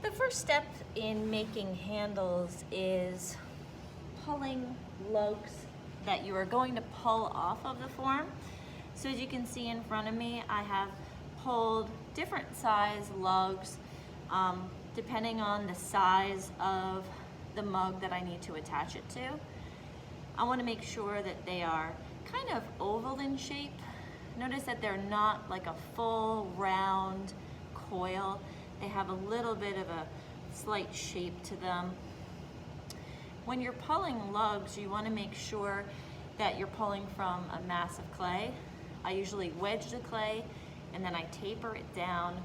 The first step in making handles is pulling lugs that you are going to pull off of the form. So as you can see in front of me, I have pulled different size lugs depending on the size of the mug that I need to attach it to. I want to make sure that they are kind of oval in shape. Notice that they're not like a full round coil. They have a little bit of a slight shape to them. When you're pulling lugs, you want to make sure that you're pulling from a mass of clay. I usually wedge the clay and then I taper it down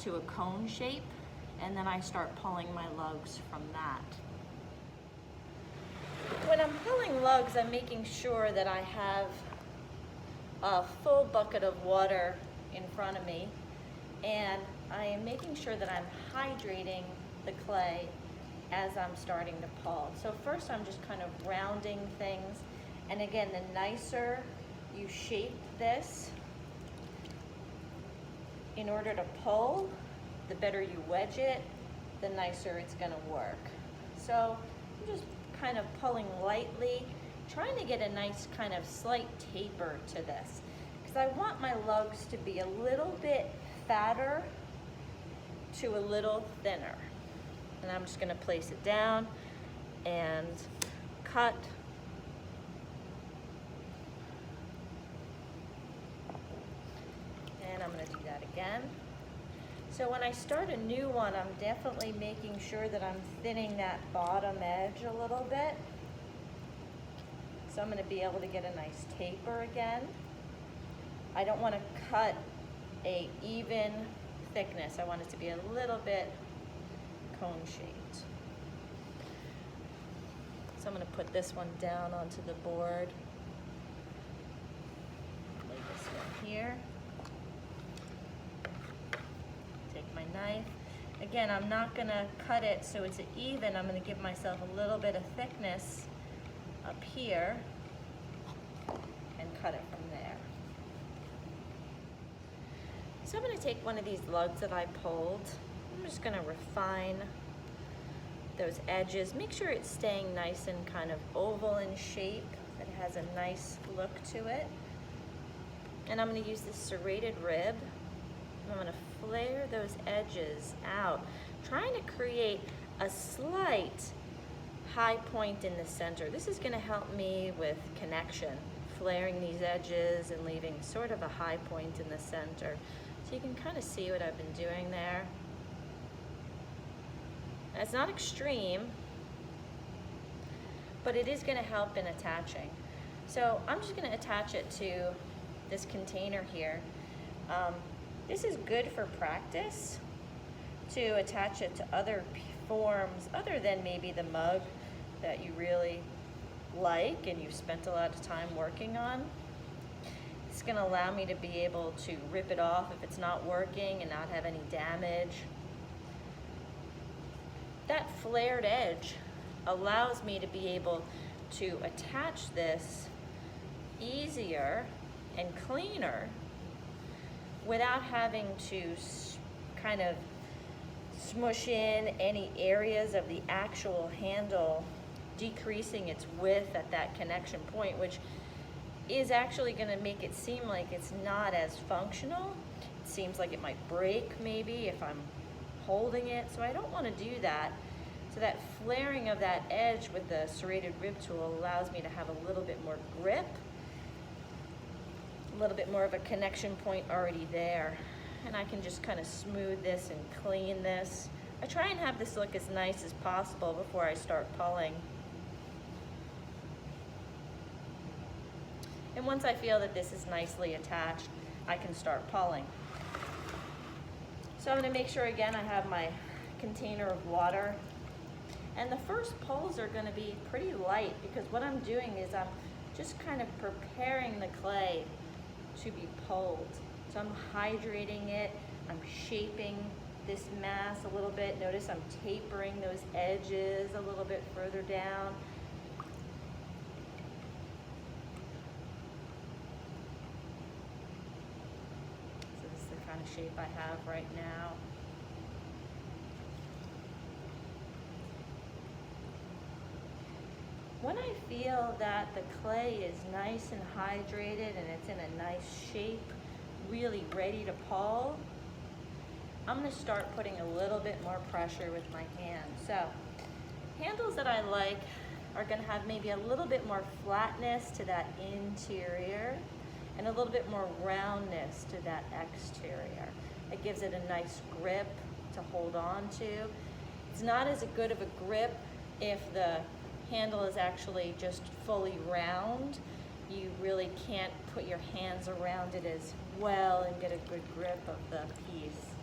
to a cone shape, and then I start pulling my lugs from that. When I'm pulling lugs, I'm making sure that I have a full bucket of water in front of me, and I am making sure that I'm hydrating the clay as I'm starting to pull. So first I'm just kind of rounding things, and again, the nicer you shape this in order to pull, the better you wedge it, the nicer it's gonna work. So I'm just kind of pulling lightly, trying to get a nice kind of slight taper to this, because I want my lugs to be a little bit fatter to a little thinner. And I'm just gonna place it down and cut. And I'm gonna do that again. So when I start a new one, I'm definitely making sure that I'm thinning that bottom edge a little bit. So I'm gonna be able to get a nice taper again. I don't wanna cut a even thickness. I want it to be a little bit cone shaped. So I'm gonna put this one down onto the board. Lay this one here. Take my knife. Again, I'm not gonna cut it so it's even. I'm gonna give myself a little bit of thickness up here and cut it from there. So I'm gonna take one of these lugs that I pulled. I'm just gonna refine those edges. Make sure it's staying nice and kind of oval in shape. It has a nice look to it. And I'm gonna use this serrated rib. I'm gonna flare those edges out, trying to create a slight high point in the center. This is gonna help me with connection, flaring these edges and leaving sort of a high point in the center. So you can kind of see what I've been doing there. And it's not extreme, but it is gonna help in attaching. So I'm just gonna attach it to this container here. This is good for practice, to attach it to other forms other than maybe the mug that you really like and you've spent a lot of time working on. It's gonna allow me to be able to rip it off if it's not working and not have any damage. That flared edge allows me to be able to attach this easier and cleaner without having to kind of smush in any areas of the actual handle, decreasing its width at that connection point, which is actually gonna make it seem like it's not as functional. It seems like it might break maybe if I'm holding it, so I don't wanna do that. So that flaring of that edge with the serrated rib tool allows me to have a little bit more grip, a little bit more of a connection point already there. And I can just kind of smooth this and clean this. I try and have this look as nice as possible before I start pulling. And once I feel that this is nicely attached, I can start pulling. So I'm gonna make sure again I have my container of water. And the first pulls are gonna be pretty light because what I'm doing is I'm just kind of preparing the clay to be pulled. So I'm hydrating it, I'm shaping this mass a little bit. Notice I'm tapering those edges a little bit further down. So this is the kind of shape I have right now. When I feel that the clay is nice and hydrated and it's in a nice shape, really ready to pull, I'm gonna start putting a little bit more pressure with my hand. So, handles that I like are gonna have maybe a little bit more flatness to that interior and a little bit more roundness to that exterior. It gives it a nice grip to hold on to. It's not as good of a grip if the handle is actually just fully round. You really can't put your hands around it as well and get a good grip of the piece.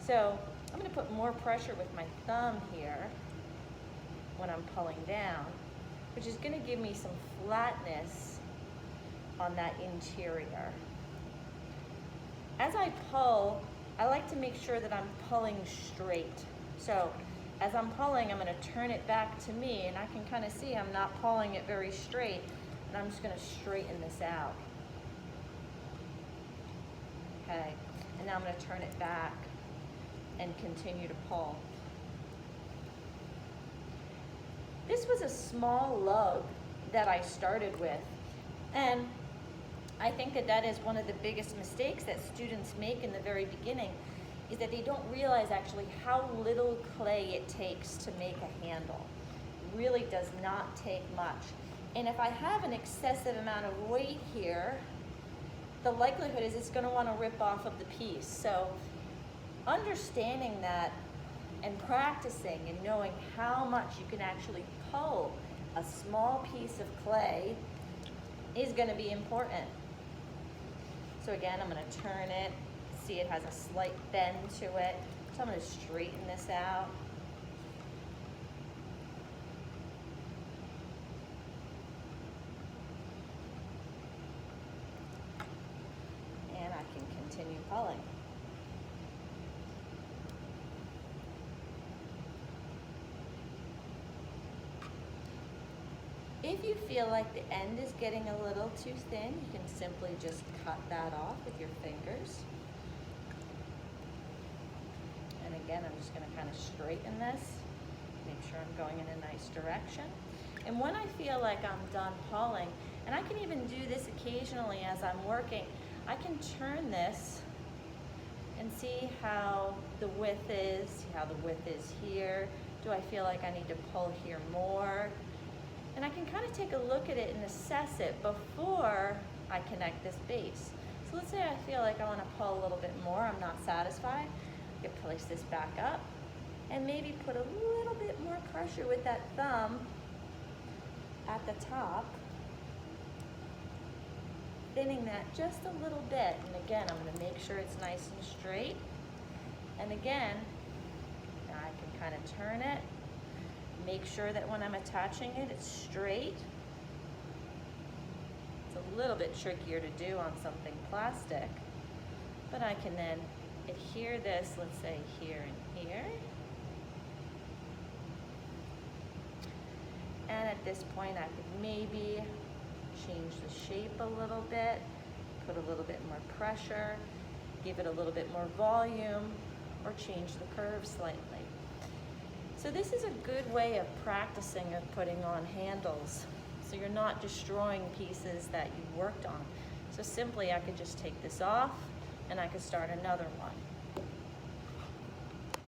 So I'm going to put more pressure with my thumb here when I'm pulling down, which is going to give me some flatness on that interior. As I pull, I like to make sure that I'm pulling straight. So as I'm pulling, I'm going to turn it back to me, and I can kind of see I'm not pulling it very straight, and I'm just going to straighten this out. Okay, and now I'm going to turn it back and continue to pull. This was a small lug that I started with, and I think that that is one of the biggest mistakes that students make in the very beginning, is that they don't realize actually how little clay it takes to make a handle. It really does not take much. And if I have an excessive amount of weight here, the likelihood is it's going to want to rip off of the piece. So understanding that and practicing and knowing how much you can actually pull a small piece of clay is going to be important. So again, I'm going to turn it. See, it has a slight bend to it. So I'm going to straighten this out. And I can continue pulling. If you feel like the end is getting a little too thin, you can simply just cut that off with your fingers. And again, I'm just going to kind of straighten this, make sure I'm going in a nice direction. And when I feel like I'm done pulling, and I can even do this occasionally as I'm working, I can turn this and see how the width is, here. Do I feel like I need to pull here more? And I can kind of take a look at it and assess it before I connect this base. So let's say I feel like I want to pull a little bit more, I'm not satisfied. I can place this back up and maybe put a little bit more pressure with that thumb at the top, thinning that just a little bit. And again, I'm going to make sure it's nice and straight. And again, now I can kind of turn it. Make sure that when I'm attaching it, it's straight. It's a little bit trickier to do on something plastic, but I can then adhere this, let's say here and here. And at this point, I could maybe change the shape a little bit, put a little bit more pressure, give it a little bit more volume, or change the curve slightly. So this is a good way of practicing of putting on handles, so you're not destroying pieces that you worked on. So simply I could just take this off and I could start another one.